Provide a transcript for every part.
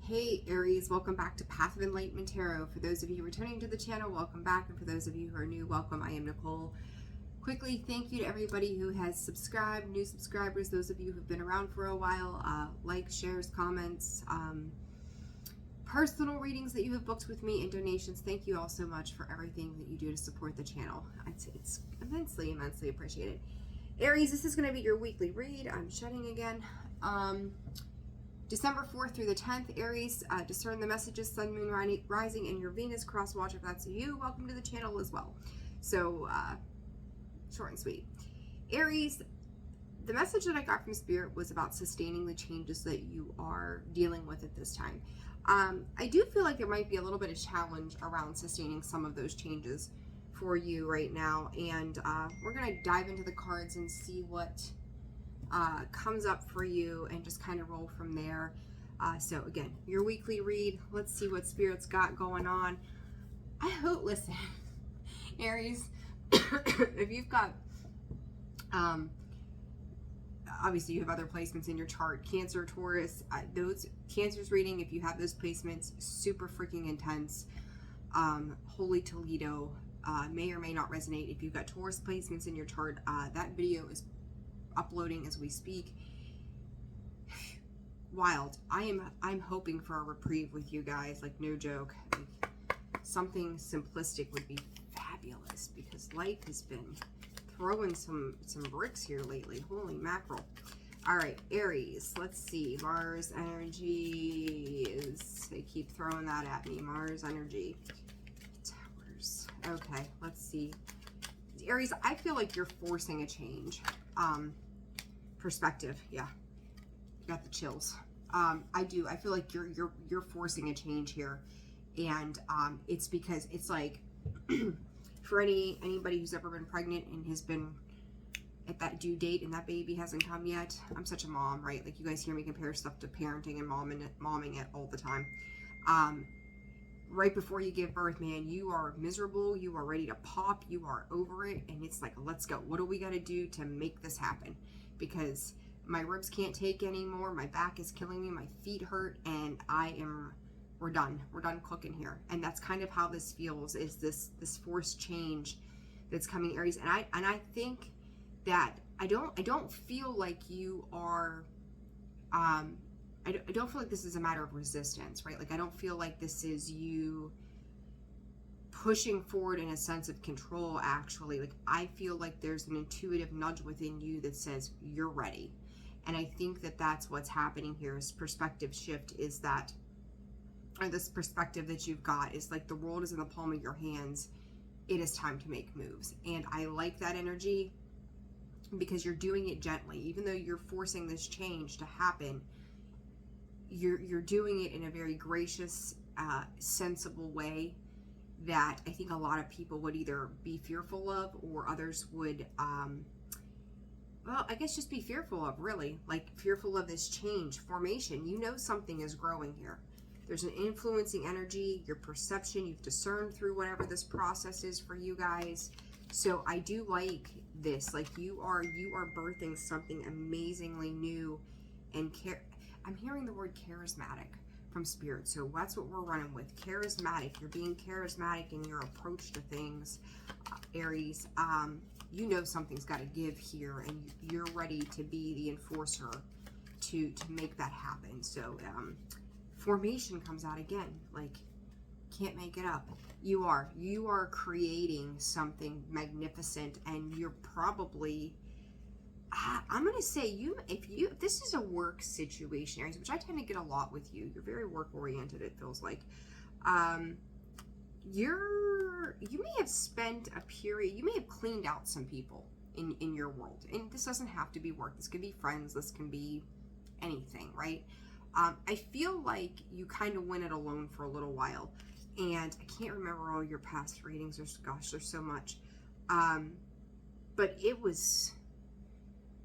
Hey Aries, welcome back to Path of Enlightenment Tarot. For those of you returning to the channel, welcome back. And for those of you who are new, welcome. I am Nicole. Quickly, thank you to everybody who has subscribed, new subscribers, those of you who've been around for a while, likes, shares, comments, personal readings that you have booked with me, and donations. Thank you all so much for everything that you do to support the channel. It's immensely, immensely appreciated. Aries, this is going to be your weekly read. I'm shutting again. December 4th through the 10th, Aries, discern the messages, sun, moon, rising, and your Venus cross watch. If that's you, welcome to the channel as well. So, short and sweet. Aries, the message that I got from Spirit was about sustaining the changes that you are dealing with at this time. I do feel like there might be a little bit of challenge around sustaining some of those changes for you right now. And we're going to dive into the cards and see what comes up for you and just kind of roll from there. So again, your weekly read. Let's see what Spirit's got going on. I hope, listen, Aries, if you've got, obviously you have other placements in your chart, Cancer, Taurus, those Cancer's reading, if you have those placements, super freaking intense. Holy Toledo may or may not resonate. If you've got Taurus placements in your chart, that video is uploading as we speak. Wild. I'm hoping for a reprieve with you guys, like no joke. Like, something simplistic would be fabulous because life has been throwing some bricks here lately. Holy mackerel. All right, Aries, let's see. Mars energy is, they keep throwing that at me. Mars energy. Towers. Okay, let's see. Aries, I feel like you're forcing a change. Perspective, yeah, got the chills. I do. I feel like you're forcing a change here, and it's because it's like for anybody who's ever been pregnant and has been at that due date and that baby hasn't come yet. I'm such a mom, right? Like you guys hear me compare stuff to parenting and momming it all the time. Right before you give birth, man, you are miserable, you are ready to pop, you are over it, and it's like, let's go. What do we got to do to make this happen? Because my ribs can't take anymore, my back is killing me, my feet hurt, and we're done cooking here. And that's kind of how this feels, is this forced change that's coming, Aries. And I think that I don't feel like you are I don't feel like this is a matter of resistance, right? Like I don't feel like this is you pushing forward in a sense of control. Actually, like I feel like there's an intuitive nudge within you that says you're ready. And I think that that's what's happening here. Is perspective shift, is that, or this perspective that you've got is like the world is in the palm of your hands. It is time to make moves. And I like that energy because you're doing it gently. Even though you're forcing this change to happen, you're doing it in a very gracious, sensible way that I think a lot of people would either be fearful of, or others would, well, I guess just be fearful of, really. Like fearful of this change, formation. You know something is growing here. There's an influencing energy, your perception, you've discerned through whatever this process is for you guys. So I do like this. Like you are birthing something amazingly new and I'm hearing the word charismatic from Spirit, so that's what we're running with. Charismatic. You're being charismatic in your approach to things, Aries. You know something's got to give here, and you're ready to be the enforcer to make that happen. So formation comes out again. Like, can't make it up. You are creating something magnificent, and you're probably, I'm going to say if this is a work situation, Aries, which I tend to get a lot with you. You're very work oriented, it feels like. You may have spent a period, you may have cleaned out some people in your world. And this doesn't have to be work. This could be friends. This can be anything, right? I feel like you kind of went it alone for a little while. And I can't remember all your past readings. There's so much. But it was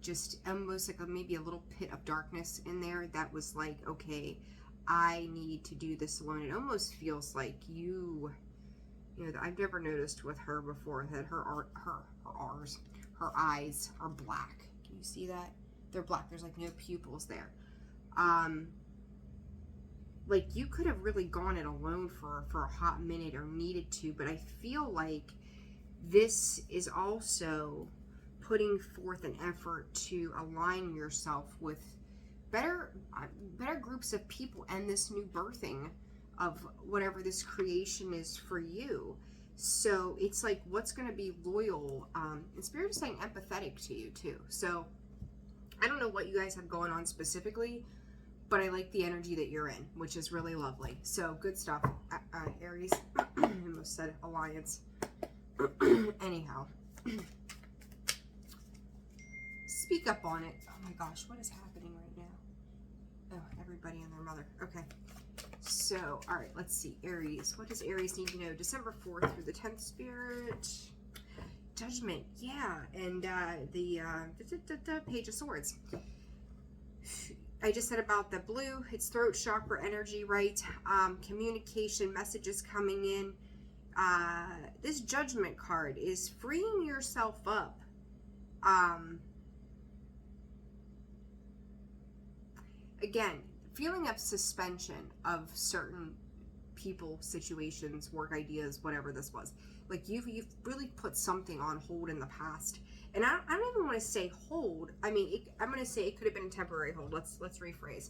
just almost like maybe a little pit of darkness in there that was like, okay, I need to do this alone. It almost feels like you know, I've never noticed with her before that her eyes are black. Can you see that? They're black. There's like no pupils there. like you could have really gone it alone for a hot minute or needed to, but I feel like this is also putting forth an effort to align yourself with better groups of people and this new birthing of whatever this creation is for you. So it's like, what's going to be loyal, and Spirit is saying empathetic to you too. So I don't know what you guys have going on specifically, but I like the energy that you're in, which is really lovely. So good stuff, Aries. I almost said alliance. Anyhow, speak up on it. Oh my gosh, what is happening right now? Oh, everybody and their mother. Okay. So, all right, let's see. Aries. What does Aries need to know? December 4th through the 10th, Spirit. Judgment. Yeah. And the Page of Swords. I just said about the blue. It's throat chakra energy, right? Communication, messages coming in. This Judgment card is freeing yourself up. Again, feeling of suspension of certain people, situations, work ideas, whatever this was. Like you've really put something on hold in the past. And I don't even want to say hold. I mean, I'm going to say it could have been a temporary hold. Let's rephrase.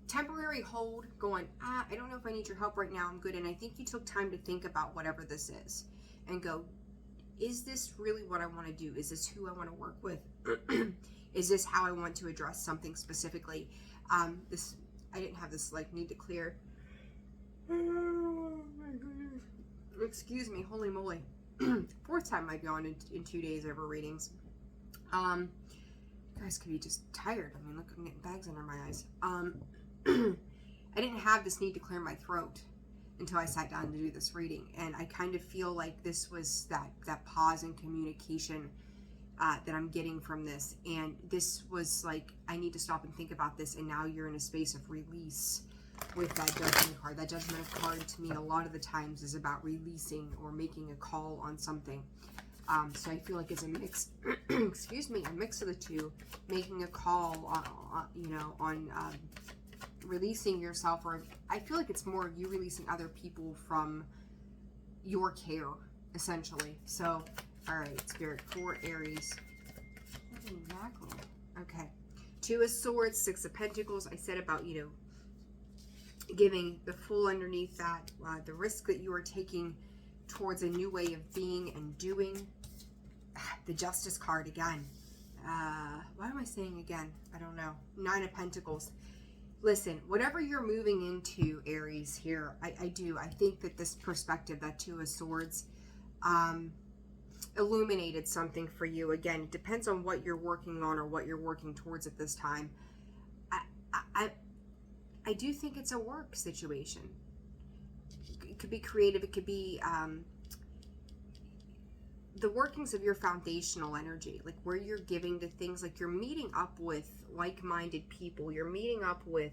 Temporary hold, going, I don't know if I need your help right now. I'm good. And I think you took time to think about whatever this is and go, is this really what I want to do? Is this who I want to work with? Is this how I want to address something specifically? This, I didn't have this like need to clear. Oh my goodness. Excuse me, holy moly. 4th time I've gone in 2 days over readings. You guys could be just tired. I mean, look, I'm getting bags under my eyes. I didn't have this need to clear my throat until I sat down to do this reading. And I kind of feel like this was that pause in communication that I'm getting from this. And this was like, I need to stop and think about this. And now you're in a space of release with that Judgment card. That Judgment card to me a lot of the times is about releasing or making a call on something. So I feel like it's a mix, excuse me, a mix of the two, making a call on releasing yourself, or I feel like it's more of you releasing other people from your care, essentially. So, all right, Spirit, for Aries. Holy mackerel. Okay. 2 of Swords, 6 of Pentacles. I said about, giving the full underneath that, the risk that you are taking towards a new way of being and doing. The Justice card again. Why am I saying again? I don't know. 9 of Pentacles. Listen, whatever you're moving into, Aries, here, I think that this perspective, that 2 of Swords, illuminated something for you. Again, it depends on what you're working on or what you're working towards at this time. I do think it's a work situation. It could be creative. It could be the workings of your foundational energy, like where you're giving to things, like you're meeting up with like-minded people. You're meeting up with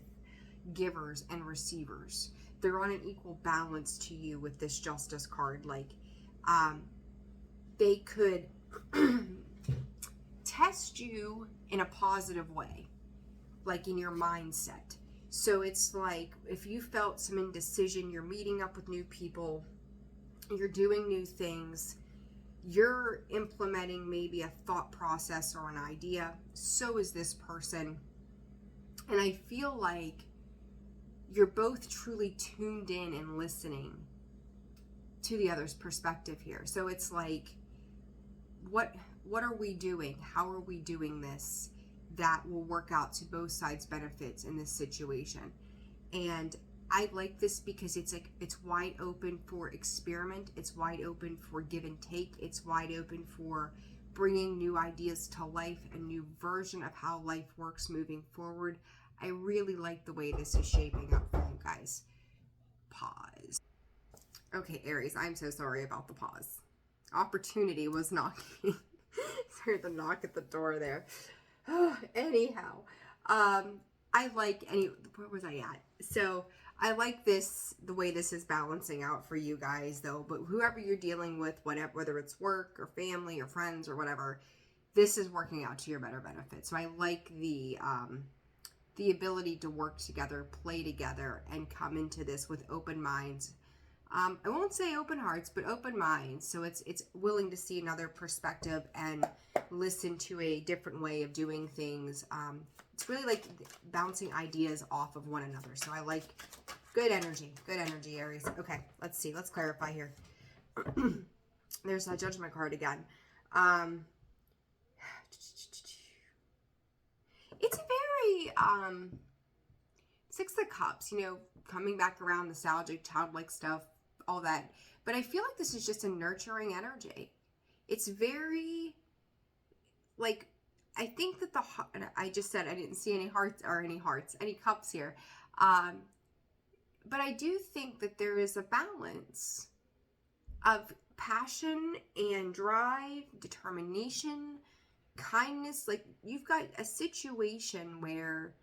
givers and receivers. They're on an equal balance to you with this Justice card. Like, they could test you in a positive way, like in your mindset. So it's like, if you felt some indecision, you're meeting up with new people, you're doing new things, you're implementing maybe a thought process or an idea. So is this person. And I feel like you're both truly tuned in and listening to the other's perspective here. So it's like, what are we doing? How are we doing this that will work out to both sides' benefits in this situation? And I like this because it's like, it's wide open for experiment. It's wide open for give and take. It's wide open for bringing new ideas to life, a new version of how life works moving forward. I really like the way this is shaping up for you guys. Pause. Okay, Aries, I'm so sorry about the pause. Opportunity was knocking. Heard the knock at the door there. Anyhow, I like where was I at? So I like this, the way this is balancing out for you guys though, but whoever you're dealing with, whether it's work or family or friends or whatever, this is working out to your better benefit. So I like the the ability to work together, play together, and come into this with open minds. I won't say open hearts, but open minds. So it's willing to see another perspective and listen to a different way of doing things. It's really like bouncing ideas off of one another. So I like good energy, Aries. Okay, let's see. Let's clarify here. There's a Judgment card again. It's a very, Six of Cups, you know, coming back around, nostalgic, childlike stuff, all that. But I feel like this is just a nurturing energy. It's very, like, I think that I just said I didn't see any any cups here. But I do think that there is a balance of passion and drive, determination, kindness. Like, you've got a situation where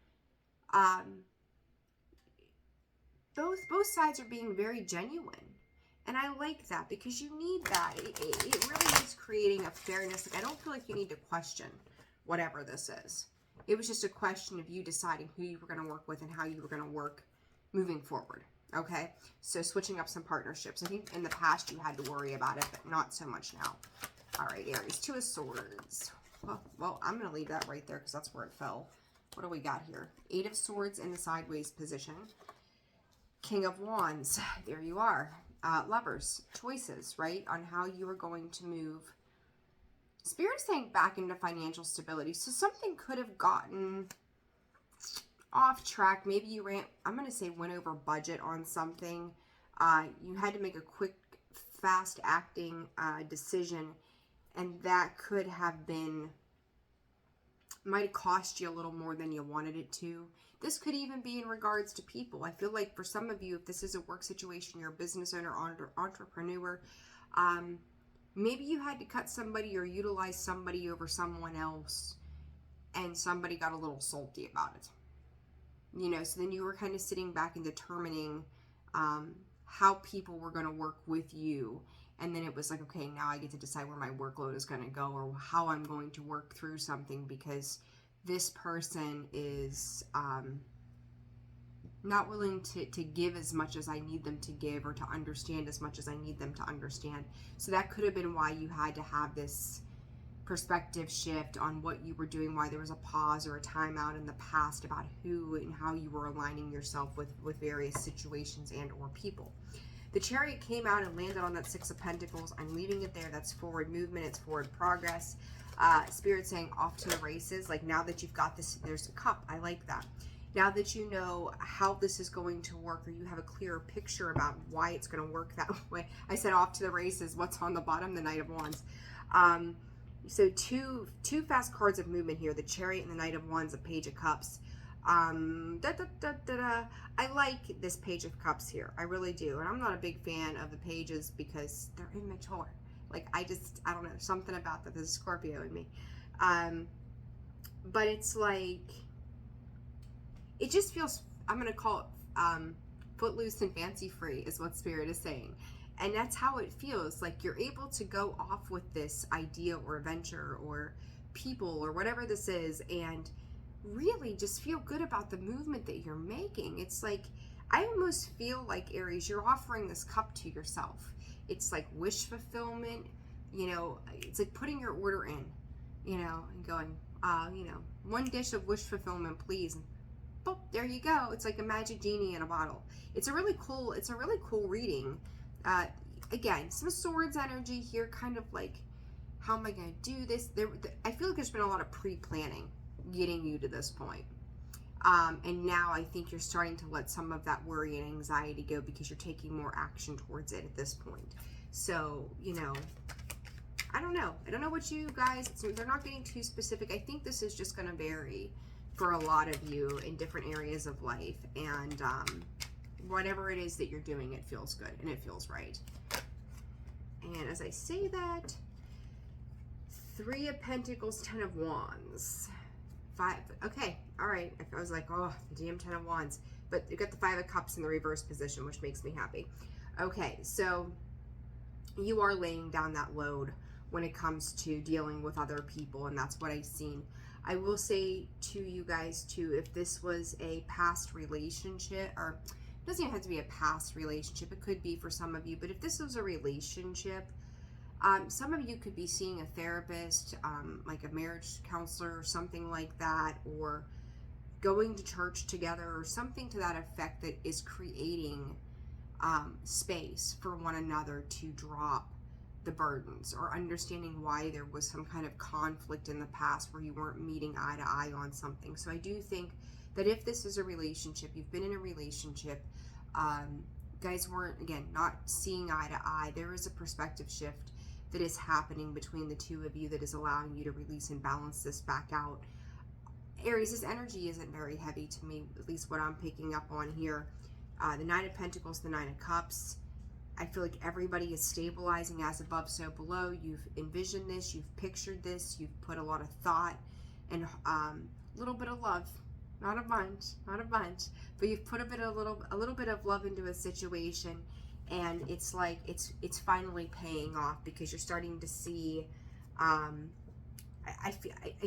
both sides are being very genuine. And I like that, because you need that. It really is creating a fairness. Like, I don't feel like you need to question whatever this is. It was just a question of you deciding who you were going to work with and how you were going to work moving forward. Okay, so switching up some partnerships. I think in the past you had to worry about it, but not so much now. All right, Aries, Two of Swords. Well, I'm going to leave that right there because that's where it fell. What do we got here? Eight of Swords in the sideways position. King of Wands. There you are. Lovers, choices, right, on how you are going to move. Spirit's saying back into financial stability. So something could have gotten off track. Maybe you I'm going to say went over budget on something. You had to make a quick, fast acting decision, and that could have been, might have cost you a little more than you wanted it to. This could even be in regards to people. I feel like for some of you, if this is a work situation, you're a business owner, entrepreneur, maybe you had to cut somebody or utilize somebody over someone else, and somebody got a little salty about it. You know, so then you were kind of sitting back and determining how people were going to work with you. And then it was like, okay, now I get to decide where my workload is going to go, or how I'm going to work through something, because this person is not willing to give as much as I need them to give, or to understand as much as I need them to understand. So that could have been why you had to have this perspective shift on what you were doing, why there was a pause or a timeout in the past about who and how you were aligning yourself with various situations and or people. The Chariot came out and landed on that Six of Pentacles. I'm leaving it there. That's forward movement. It's forward progress. Spirit saying off to the races. Like, now that you've got this, there's a cup. I like that. Now that you know how this is going to work, or you have a clearer picture about why it's going to work that way. I said off to the races. What's on the bottom? The Knight of Wands. So two fast cards of movement here. The Chariot and the Knight of Wands, a Page of Cups. I like this Page of Cups here. I really do. And I'm not a big fan of the pages because they're immature. Like, I don't know, something about that. There's a Scorpio in me. But it's like, it just feels, I'm going to call it footloose and fancy free is what Spirit is saying. And that's how it feels. Like, you're able to go off with this idea or venture or people or whatever this is, and really just feel good about the movement that you're making. It's like, I almost feel like, Aries, you're offering this cup to yourself. It's like wish fulfillment, you know. It's like putting your order in, you know, and going, you know, one dish of wish fulfillment, please. And boop, there you go. It's like a magic genie in a bottle. It's a really cool reading. Again, some Swords energy here, kind of like, how am I going to do this? I feel like there's been a lot of pre-planning getting you to this point. And now I think you're starting to let some of that worry and anxiety go, because you're taking more action towards it at this point. So, you know, I don't know. I don't know what you guys, they're not getting too specific. I think this is just going to vary for a lot of you in different areas of life. And whatever it is that you're doing, it feels good and it feels right. And as I say that, Three of Pentacles, Ten of Wands. Five, okay, all right. I was like, oh, the damn Ten of Wands. But you got the Five of Cups in the reverse position, which makes me happy. Okay, so you are laying down that load when it comes to dealing with other people, and that's what I've seen. I will say to you guys too, if this was a past relationship, or it doesn't even have to be a past relationship, it could be for some of you, but if this was a relationship, some of you could be seeing a therapist, like a marriage counselor or something like that, or going to church together or something to that effect that is creating space for one another to drop the burdens, or understanding why there was some kind of conflict in the past where you weren't meeting eye to eye on something. So I do think that if this is a relationship, you've been in a relationship, guys weren't, again, not seeing eye to eye, there is a perspective shift that is happening between the two of you that is allowing you to release and balance this back out. Aries, this energy isn't very heavy to me, at least what I'm picking up on here. The Nine of Pentacles, the Nine of Cups. I feel like everybody is stabilizing, as above, so below. You've envisioned this, you've pictured this, you've put a lot of thought and a little bit of love. Not a bunch, but you've put a little bit of love into a situation, and it's like it's finally paying off, because you're starting to see. I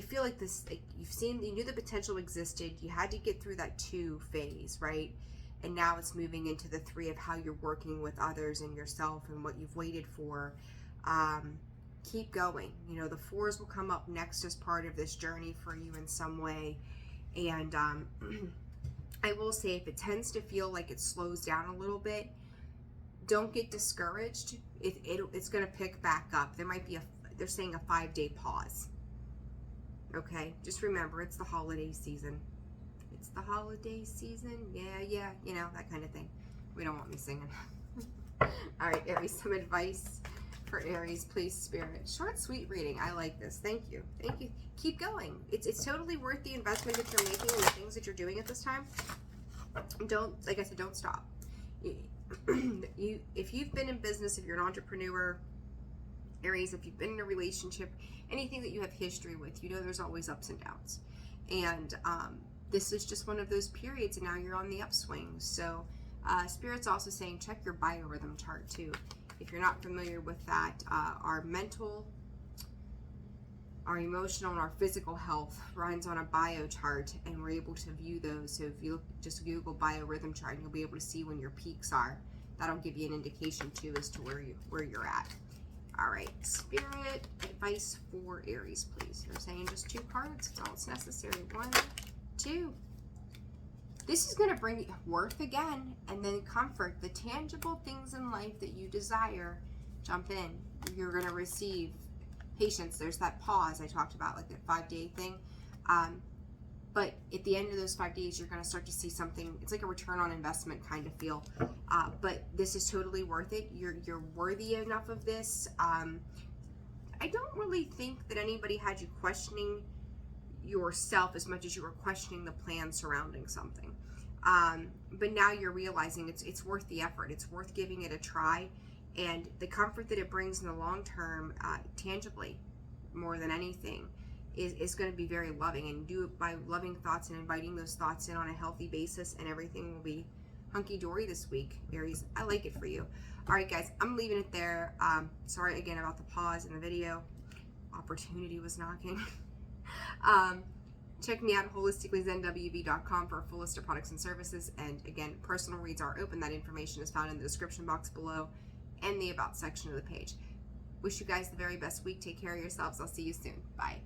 feel like this, like you knew the potential existed. You had to get through that 2 phase, right? And now it's moving into the 3 of how you're working with others and yourself and what you've waited for. Keep going. You know, the 4s will come up next as part of this journey for you in some way. And I will say, if it tends to feel like it slows down a little bit, don't get discouraged. It's going to pick back up. There might be they're saying a 5-day pause. Okay, just remember, it's the holiday season. It's the holiday season. Yeah, you know, that kind of thing. We don't want me singing. All right, Aries, some advice for Aries, please, Spirit. Short, sweet reading. I like this. Thank you. Keep going. It's totally worth the investment that you're making and the things that you're doing at this time. Like I said, don't stop. If you've been in business, if you're an entrepreneur, Aries, if you've been in a relationship, anything that you have history with, you know there's always ups and downs. And this is just one of those periods, and now you're on the upswing. So Spirit's also saying check your biorhythm chart too. If you're not familiar with that, our mental, our emotional, and our physical health runs on a bio chart, and we're able to view those. So if you just Google biorhythm chart, and you'll be able to see when your peaks are. That'll give you an indication too as to where you're at. All right, Spirit, advice for Aries, please. They're saying just 2 cards. That's all it's necessary. 1, 2. This is going to bring you worth again, and then comfort. The tangible things in life that you desire, jump in. You're going to receive patience. There's that pause I talked about, like that 5-day thing. But at the end of those 5 days, you're going to start to see something. It's like a return on investment kind of feel. But this is totally worth it. You're worthy enough of this. I don't really think that anybody had you questioning yourself as much as you were questioning the plan surrounding something. But now you're realizing it's worth the effort. It's worth giving it a try. And the comfort that it brings in the long term, tangibly, more than anything, is going to be very loving. And do it by loving thoughts and inviting those thoughts in on a healthy basis, and everything will be hunky-dory this week, Aries. I like it for you. All right, guys, I'm leaving it there. Sorry again about the pause in the video. Opportunity was knocking. Check me out at holisticallyzenwv.com for a full list of products and services. And again, personal reads are open. That information is found in the description box below and the About section of the page. Wish you guys the very best week. Take care of yourselves. I'll see you soon. Bye.